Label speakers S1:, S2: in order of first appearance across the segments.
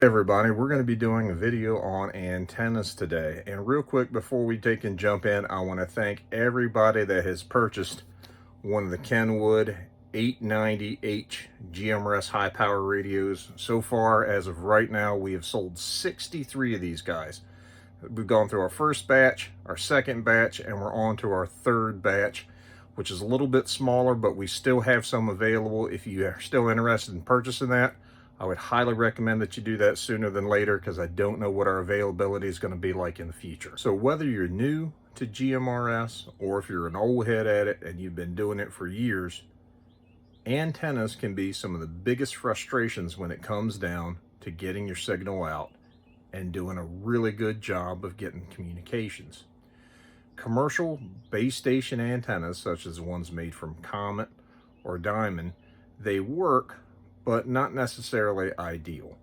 S1: Hey everybody, we're going to be doing a video on antennas today. And real quick, before we take and jump in, I want to thank everybody that has purchased one of the Kenwood 890H GMRS high power radios. So far, as of right now, we have sold 63 of these guys. We've gone through our first batch, our second batch, and we're on to our third batch, which is a little bit smaller, but we still have some available. If you are still interested in purchasing that, I would highly recommend that you do that sooner than later, because I don't know what our availability is going to be like in the future. So whether you're new to GMRS or if you're an old head at it and you've been doing it for years, antennas can be some of the biggest frustrations when it comes down to getting your signal out and doing a really good job of getting communications. Commercial base station antennas, such as the ones made from Comet or Diamond, they work, but not necessarily ideal.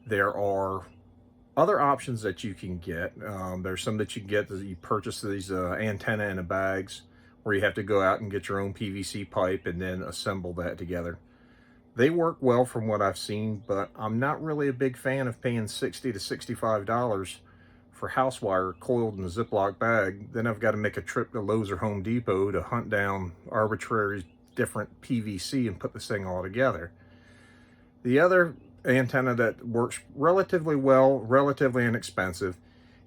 S1: There are other options that you can get. There's some that you get that you purchase these antenna in a bags, where you have to go out and get your own PVC pipe and then assemble that together. They work well from what I've seen, but I'm not really a big fan of paying $60 to $65 for house wire coiled in a Ziploc bag. Then I've got to make a trip to Lowe's or Home Depot to hunt down arbitrary different PVC and put this thing all together. The other antenna that works relatively well, relatively inexpensive,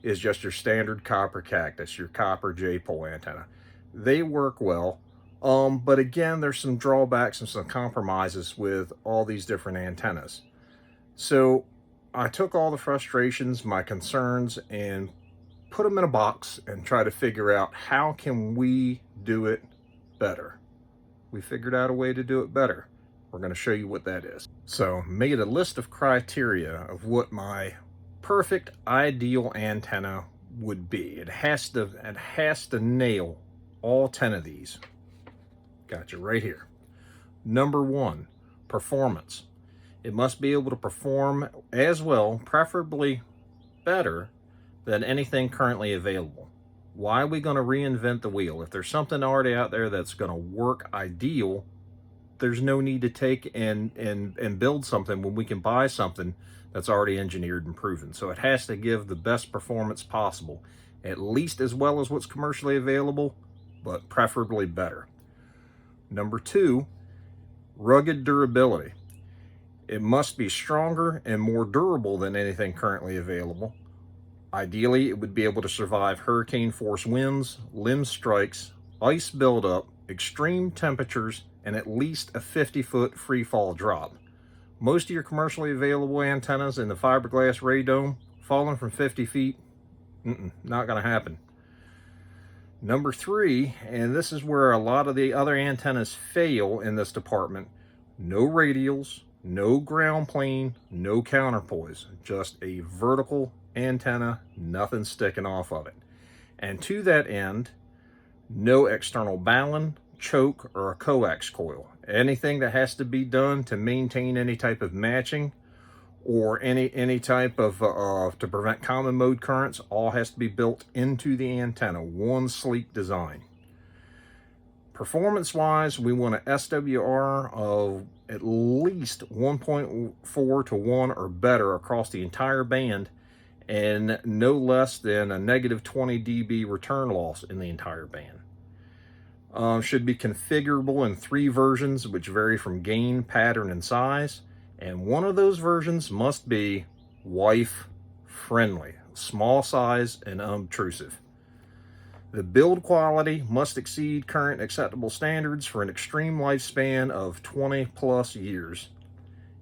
S1: is just your standard copper cactus, your copper J-pole antenna. They work well, but again, there's some drawbacks and some compromises with all these different antennas. So I took all the frustrations, my concerns, and put them in a box and try to figure out how can we do it better. We figured out a way to do it better. We're going to show you what that is. So made a list of criteria of what my perfect ideal antenna would be. It has to nail all 10 of these. Got you right here. Number one, performance. It must be able to perform as well, preferably better, than anything currently available. Why are we going to reinvent the wheel? If there's something already out there that's going to work ideal, there's no need to take and build something when we can buy something that's already engineered and proven. So it has to give the best performance possible, at least as well as what's commercially available, but preferably better. Number two, rugged durability. It must be stronger and more durable than anything currently available. Ideally, it would be able to survive hurricane force winds, limb strikes, ice buildup, extreme temperatures, and at least a 50-foot free fall drop. Most of your commercially available antennas in the fiberglass radome falling from 50 feet, not going to happen. Number three, and this is where a lot of the other antennas fail in this department: no radials, no ground plane, no counterpoise, just a vertical antenna, nothing sticking off of it. And to that end, no external balun, choke, or a coax coil. Anything that has to be done to maintain any type of matching or any type of to prevent common mode currents, all has to be built into the antenna. One sleek design. Performance wise, we want an SWR of at least 1.4 to 1 or better across the entire band, and no less than a negative 20 dB return loss in the entire band. Should be configurable in 3 versions, which vary from gain, pattern, and size. And one of those versions must be wife friendly, small size and unobtrusive. The build quality must exceed current acceptable standards for an extreme lifespan of 20 plus years.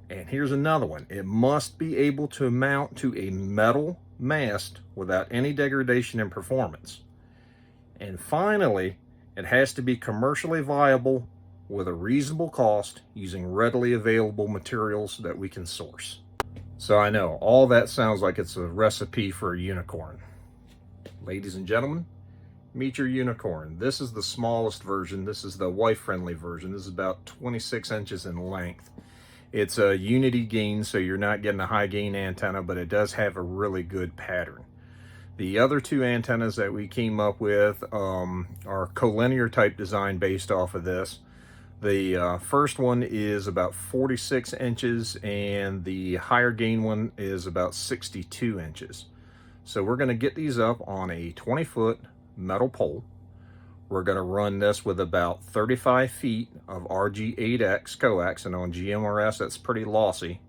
S1: And here's another one. It must be able to mount to a metal mast without any degradation in performance. And finally, it has to be commercially viable with a reasonable cost using readily available materials that we can source. So I know all that sounds like it's a recipe for a unicorn. Ladies and gentlemen, meet your unicorn. This is the smallest version. This is the wife-friendly version. This is about 26 inches in length. It's a unity gain, so you're not getting a high gain antenna, but it does have a really good pattern. The other 2 antennas that we came up with are collinear type design based off of this. The first one is about 46 inches and the higher gain one is about 62 inches. So we're going to get these up on a 20-foot metal pole. We're going to run this with about 35 feet of RG8X coax, and on GMRS that's pretty lossy.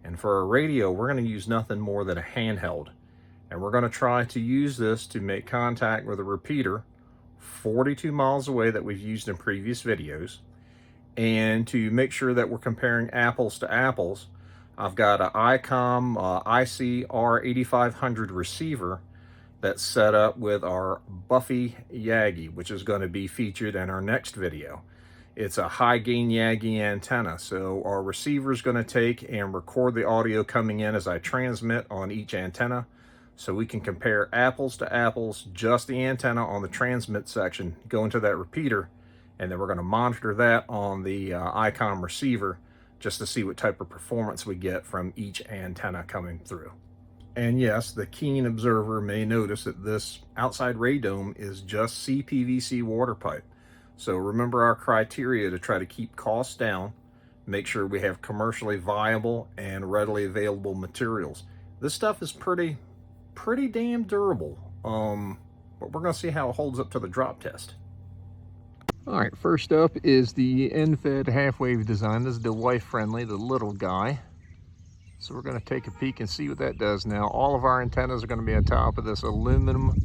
S1: And for a radio, we're going to use nothing more than a handheld. And we're going to try to use this to make contact with a repeater 42 miles away that we've used in previous videos. And to make sure that we're comparing apples to apples, I've got an ICOM ICR8500 receiver that's set up with our Buffy Yagi, which is going to be featured in our next video. It's a high gain Yagi antenna, so our receiver is going to take and record the audio coming in as I transmit on each antenna, so we can compare apples to apples, just the antenna on the transmit section, go into that repeater, and then we're going to monitor that on the ICOM receiver just to see what type of performance we get from each antenna coming through. And yes, the keen observer may notice that this outside radome is just CPVC water pipe. So remember our criteria to try to keep costs down, make sure we have commercially viable and readily available materials. This stuff is pretty damn durable, but we're going to see how it holds up to the drop test. All right, first up is the end-fed half-wave design. This is the wife-friendly, the little guy. So we're going to take a peek and see what that does. Now, all of our antennas are going to be on top of this aluminum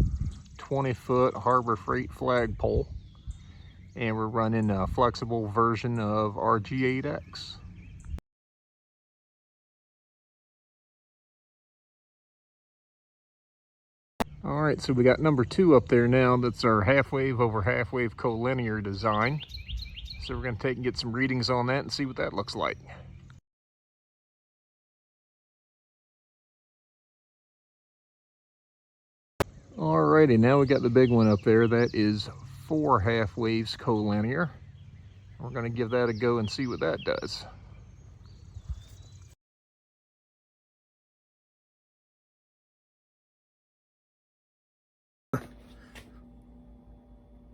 S1: 20-foot Harbor Freight flagpole. And we're running a flexible version of RG8X. All right, so we got number 2 up there now. That's our half-wave over half-wave collinear design. So we're going to take and get some readings on that and see what that looks like. Alrighty, now we got the big one up there. That is 4 half-waves collinear. We're going to give that a go and see what that does.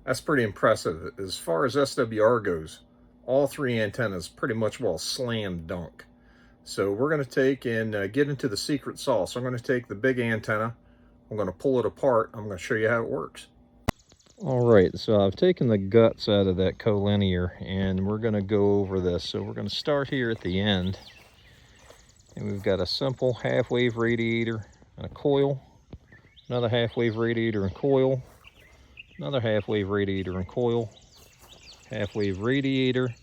S1: That's pretty impressive. As far as SWR goes, all 3 antennas pretty much will slam dunk. So we're going to take and get into the secret sauce. I'm going to take the big antenna, I'm going to pull it apart, I'm going to show you how it works. All right, so I've taken the guts out of that collinear and we're going to go over this. So we're going to start here at the end, and we've got a simple half-wave radiator and a coil, another half-wave radiator and coil, another half-wave radiator and coil, half-wave radiator,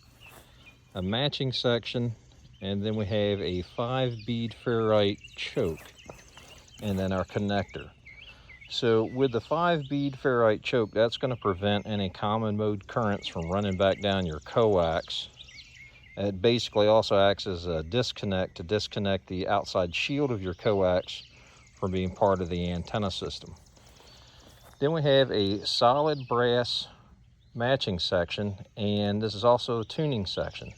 S1: a matching section, and then we have a 5-bead ferrite choke, and then our connector. So with the 5-bead ferrite choke, that's going to prevent any common mode currents from running back down your coax. It basically also acts as a disconnect to disconnect the outside shield of your coax from being part of the antenna system. Then we have a solid brass matching section, and this is also a tuning section.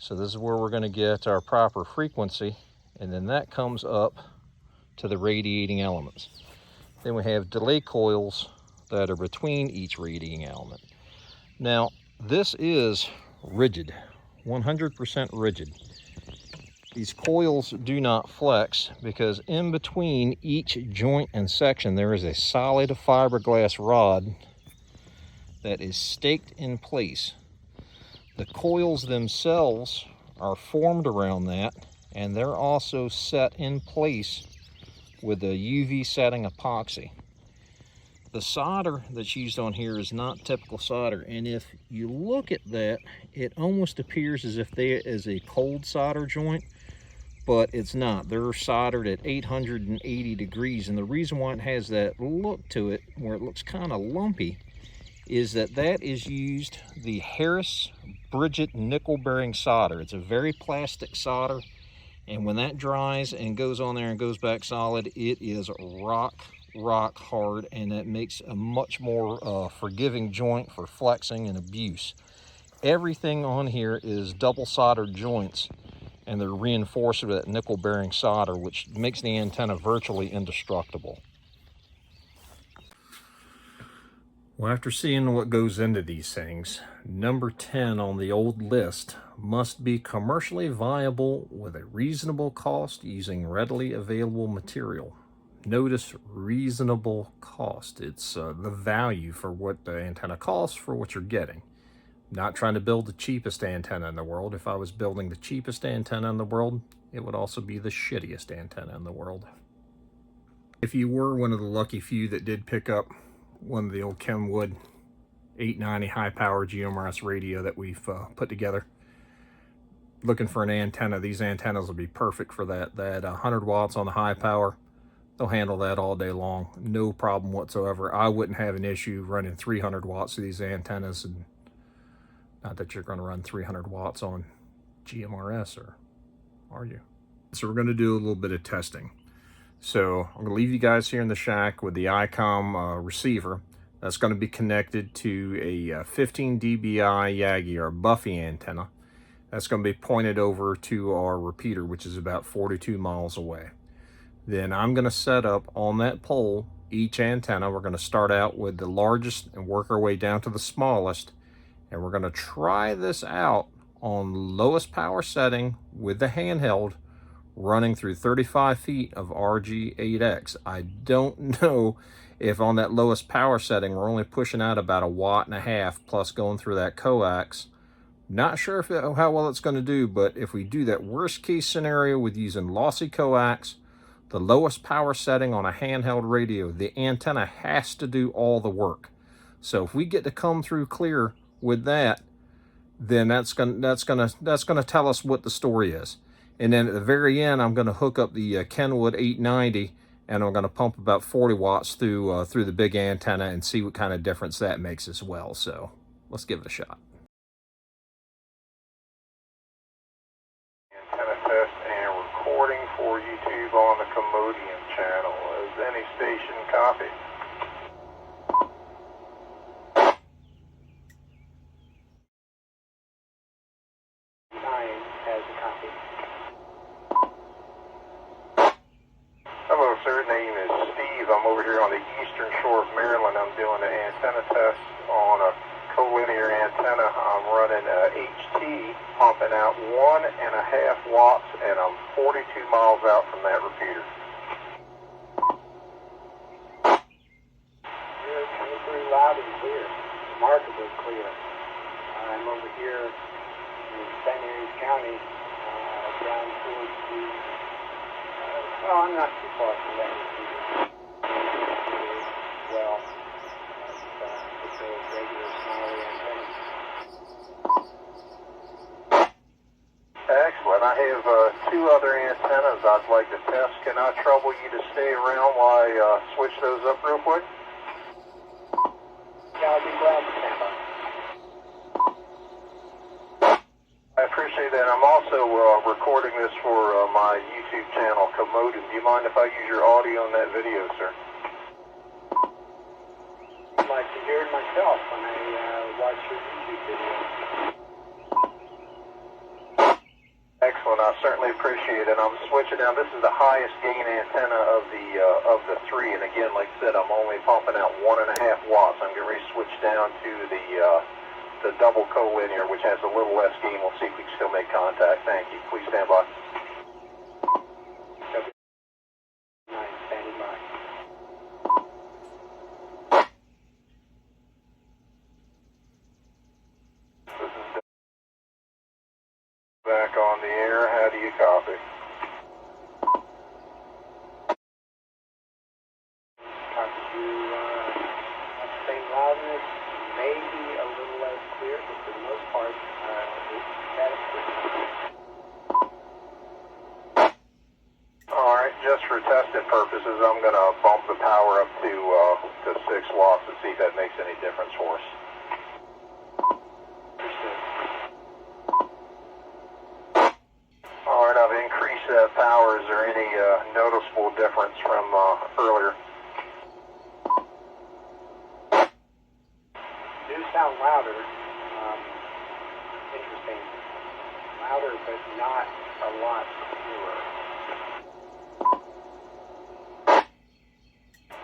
S1: So this is where we're going to get our proper frequency, and then that comes up to the radiating elements. Then we have delay coils that are between each radiating element. Now, this is rigid, 100% rigid. These coils do not flex because in between each joint and section there is a solid fiberglass rod that is staked in place. The coils themselves are formed around that, and they're also set in place with a UV setting epoxy. The solder that's used on here is not typical solder, and if you look at that, it almost appears as if there is a cold solder joint, but it's not. They're soldered at 880 degrees, and the reason why it has that look to it, where it looks kind of lumpy, is that is used the Harris Bridget nickel bearing solder. It's a very plastic solder, and when that dries and goes on there and goes back solid, it is rock hard, and it makes a much more forgiving joint for flexing and abuse. Everything on here is double soldered joints, and they're reinforced with that nickel bearing solder, which makes the antenna virtually indestructible. Well, after seeing what goes into these things, number 10 on the old list must be commercially viable with a reasonable cost using readily available material. Notice reasonable cost. It's the value for what the antenna costs for what you're getting. Not trying to build the cheapest antenna in the world. If I was building the cheapest antenna in the world, it would also be the shittiest antenna in the world. If you were one of the lucky few that did pick up one of the old Kenwood 890 high power GMRS radio that we've put together, looking for an antenna, these antennas will be perfect for that. That 100 watts on the high power, they'll handle that all day long, no problem whatsoever. I wouldn't have an issue running 300 watts of these antennas, and not that you're going to run 300 watts on GMRS, or are you? So we're going to do a little bit of testing. So I'm going to leave you guys here in the shack with the ICOM receiver. That's going to be connected to a 15 dBi Yagi, or Baofeng antenna. That's going to be pointed over to our repeater, which is about 42 miles away. Then I'm going to set up on that pole each antenna. We're going to start out with the largest and work our way down to the smallest. And we're going to try this out on lowest power setting with the handheld, running through 35 feet of RG8X. I don't know if on that lowest power setting we're only pushing out about 1.5 watts plus going through that coax. Not sure how well it's going to do, but if we do that worst case scenario with using lossy coax, the lowest power setting on a handheld radio, the antenna has to do all the work. So if we get to come through clear with that, then that's gonna tell us what the story is. And then at the very end, I'm going to hook up the Kenwood 890, and I'm going to pump about 40 watts through the big antenna and see what kind of difference that makes as well. So let's give it a shot. Antenna test and recording for YouTube on the Commodium channel. Is any station copy?
S2: Has a copy.
S1: Hello, sir. Name is Steve. I'm over here on the eastern shore of Maryland. I'm doing an antenna test on a collinear antenna. I'm running HT, pumping out 1.5 watts, and I'm 42 miles out from that repeater.
S2: You're coming through loud and clear, remarkably clear. I'm over here in St. Mary's County, down towards the, well, I'm not too far from that repeater. Well, it's a regular smaller antenna.
S1: Excellent. I have two other antennas I'd like to test. Can I trouble you to stay around while I switch those up real quick?
S2: Yeah, I'll be glad to stand by.
S1: I appreciate that. I'm also recording this for my YouTube channel, Commodium. Do you mind if I use your audio in that video, sir?
S2: I'd like to hear it myself when I watch your YouTube video.
S1: Excellent. I certainly appreciate it. I'm switching down. This is the highest gain antenna of the three, and again, like I said, I'm only pumping out 1.5 watts. I'm getting ready to switch down to the double collinear, which has a little less gain. We'll see if we can still make contact. Thank you. Please stand by.
S2: Nice, standing by.
S1: This is back on the air. How do you copy?
S2: Copy you, same loudness, maybe a little less clear, but for the most part, it's static clear.
S1: Alright, just for testing purposes, I'm going to bump the power up to 6 watts and see if that makes any difference for us.
S2: Understood.
S1: Alright, I've increased that power. Is there any noticeable difference from earlier?
S2: Do sound louder. Interesting. Louder, but not a lot clearer.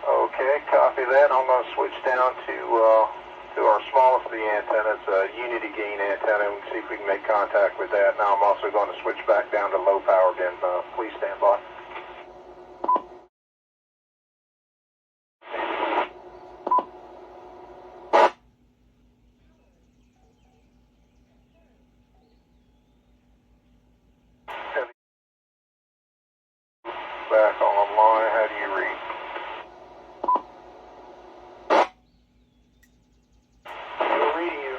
S1: Okay, copy save that, I'm going to switch down to our smallest of the antennas, a unity gain antenna. We can see if we can make contact with that. Now I'm also going to switch back down to low power again. Please stand by. Back online, how do you read? Still reading you.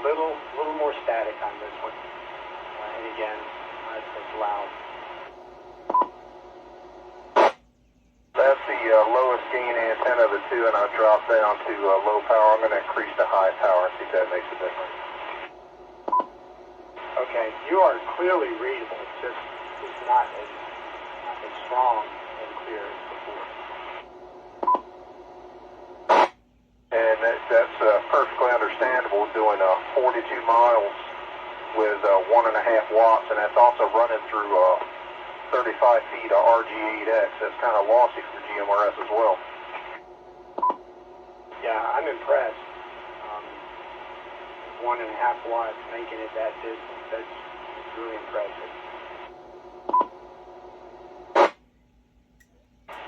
S1: Little more static on this one. And again, it's loud. That's the lowest gain antenna of the two, and I'll drop down to low power. I'm going to increase to high power and see if that makes a difference. Okay, you are clearly readable. It's not as strong and clear as before. And that's perfectly understandable, doing 42 miles with 1.5 watts, and that's also running through 35 feet of RG8X. That's kind of lossy for GMRS as well. Yeah, I'm impressed. 1.5 watts making it that distance, that's really impressive.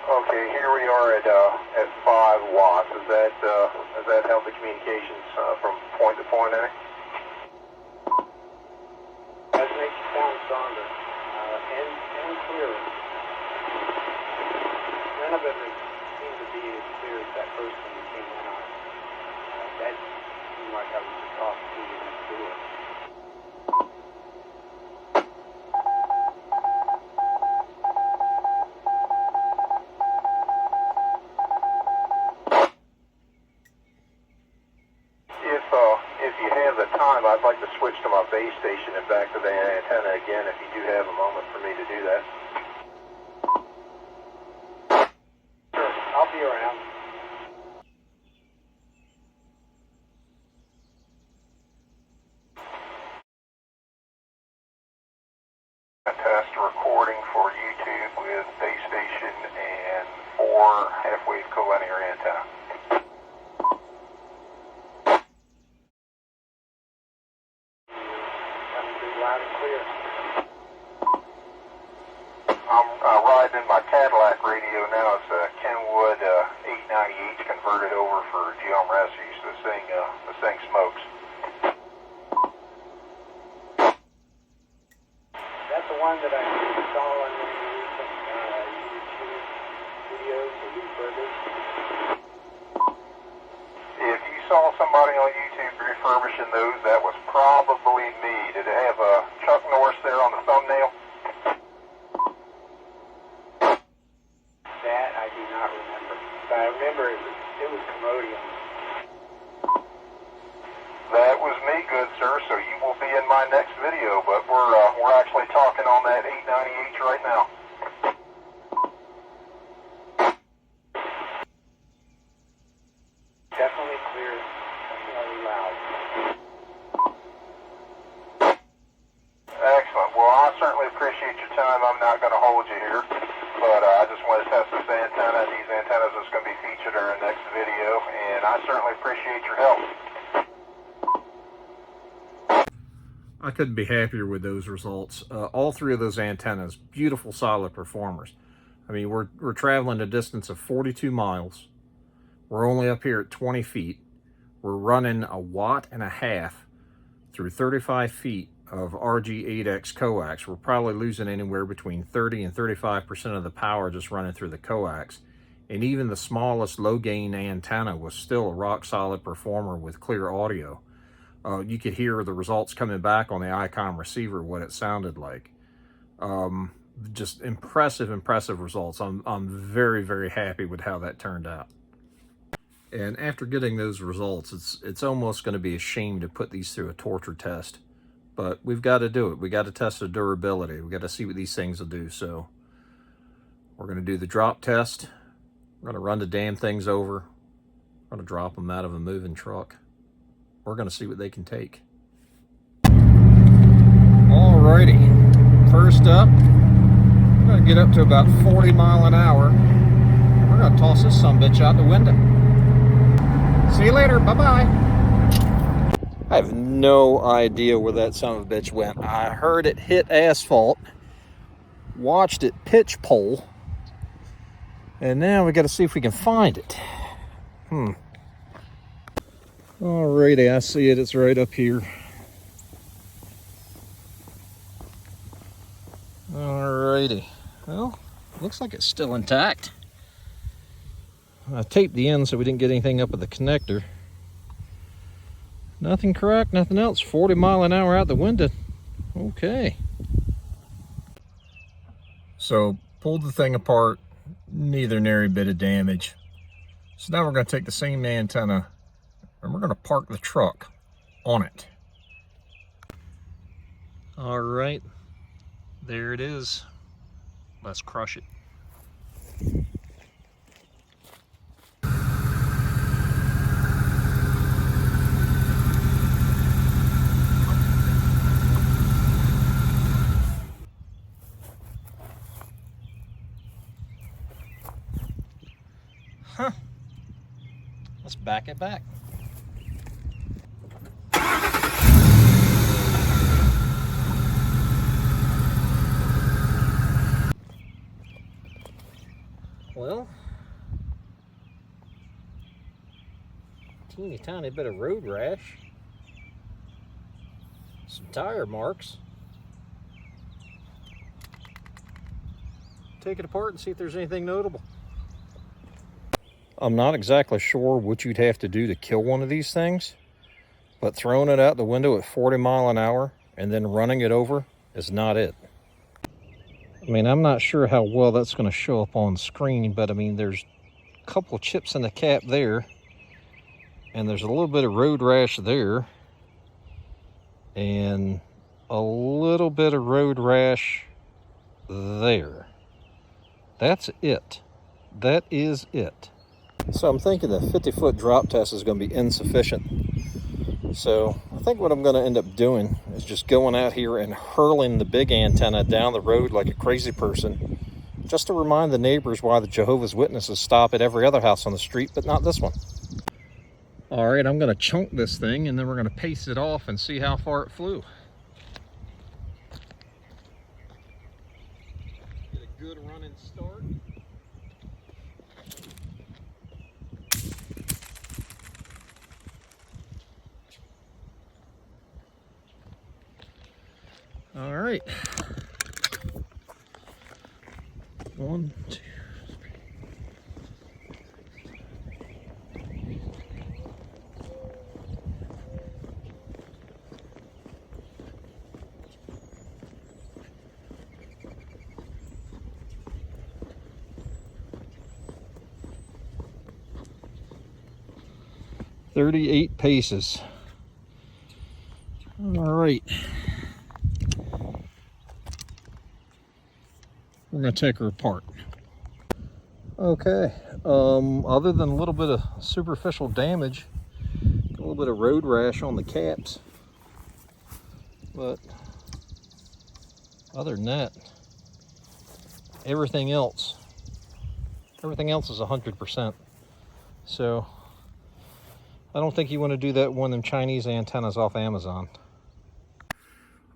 S1: Okay, here we are at 5 watts. Has that held the communications from point to point any? Does make you sound stronger and clearer. None of it seemed to be as clear as that first one you came in on. That seemed like I was just talking to you next door. If you have the time, I'd like to switch to my base station and back to the antenna again, if you do have a moment for me to do that. Sure, I'll be around. Test recording for YouTube with base station and 4 half-wave collinear antenna. Loud and clear. I'm riding in my Cadillac radio now. It's a Kenwood 898 converted over for GMRS use. This thing smokes. That's the one that I saw on one of the recent YouTube videos or refurbished. If you saw somebody on YouTube refurbishing those, that was probably me. Did it have Chuck Norris there on the thumbnail? That I do not remember. But I remember it was Commodium. That was me, good sir. So you will be in my next video. But we're actually talking on that 898 right now. Definitely clear, definitely loud. Excellent. Well, I certainly appreciate your time. I'm not going to hold you here, but I just want to test this antenna. These antennas are going to be featured in our next video, and I certainly appreciate your help. I couldn't be happier with those results. All 3 of those antennas, beautiful, solid performers. I mean, we're traveling a distance of 42 miles. We're only up here at 20 feet. We're running 1.5 watts through 35 feet of RG8X coax. We're probably losing anywhere between 30 and 35% of the power just running through the coax. And even the smallest low gain antenna was still a rock solid performer with clear audio. You could hear the results coming back on the ICOM receiver, what it sounded like. Just impressive results. I'm very, very happy with how that turned out. And after getting those results, it's almost going to be a shame to put these through a torture test. But we've got to do it. We got to test the durability. We got to see what these things will do. So we're going to do the drop test. We're going to run the damn things over. We're going to drop them out of a moving truck. We're going to see what they can take. Alrighty. First up, I'm going to get up to about 40 miles an hour. we're gonna toss this sumbitch out the window. See you later, bye-bye. I have no idea where that son of a bitch went. I heard it hit asphalt, watched it pitch pole, and now we got to see if we can find it. Alrighty, I see it. It's right up here. Alrighty. Well, looks like it's still intact. I taped the end so we didn't get anything up with the connector. Nothing cracked, nothing else. 40 mile an hour out the window. Okay. So, pulled the thing apart. Neither nary bit of damage. So now we're going to take the same antenna and we're going to park the truck on it. All right. There it is. Let's crush it. Huh. Let's back it back. Well, teeny tiny bit of road rash, some tire marks. Take it apart and see if there's anything notable. I'm not exactly sure what you'd have to do to kill one of these things, but throwing it out the window at 40 mile an hour and then running it over is not it. I mean, I'm not sure how well that's going to show up on screen, but I mean, there's a couple of chips in the cap there, and there's a little bit of road rash there, and a little bit of road rash there. That's it. That is it. So I'm thinking the 50-foot drop test is going to be insufficient. So I think what I'm going to end up doing is just going out here and hurling the big antenna down the road like a crazy person, just to remind the neighbors why the Jehovah's Witnesses stop at every other house on the street, but not this one. All right, I'm going to chunk this thing and then we're going to pace it off and see how far it flew. Get a good running start. All right. 1, 2, 3. "38 paces. All right. We're going to take her apart. Okay, other than a little bit of superficial damage, a little bit of road rash on the caps, but other than that, everything else is 100%. So I don't think you want to do that one of them Chinese antennas off Amazon.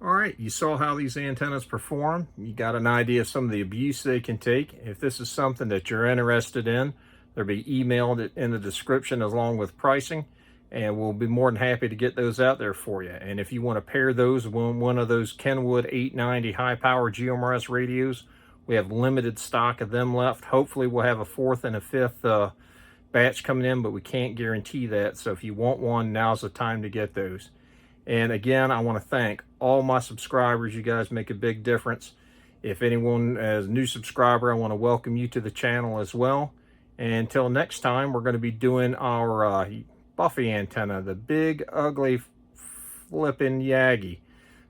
S1: All right, you saw how these antennas perform. You got an idea of some of the abuse they can take. If this is something that you're interested in, there'll be emailed in the description along with pricing, and we'll be more than happy to get those out there for you. And if you want to pair those with one of those Kenwood 890 high power GMRS radios, we have limited stock of them left. Hopefully we'll have a 4th and a 5th batch coming in, but we can't guarantee that. So if you want one, now's the time to get those. And again, I want to thank all my subscribers. You guys make a big difference. If anyone is a new subscriber, I want to welcome you to the channel as well. And until next time, we're going to be doing our Baofeng antenna, the big, ugly, flipping Yagi.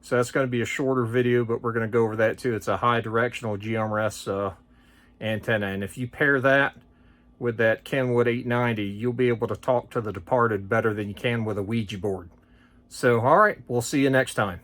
S1: So that's going to be a shorter video, but we're going to go over that too. It's a high directional GMRS antenna. And if you pair that with that Kenwood 890, you'll be able to talk to the departed better than you can with a Ouija board. So, all right, we'll see you next time.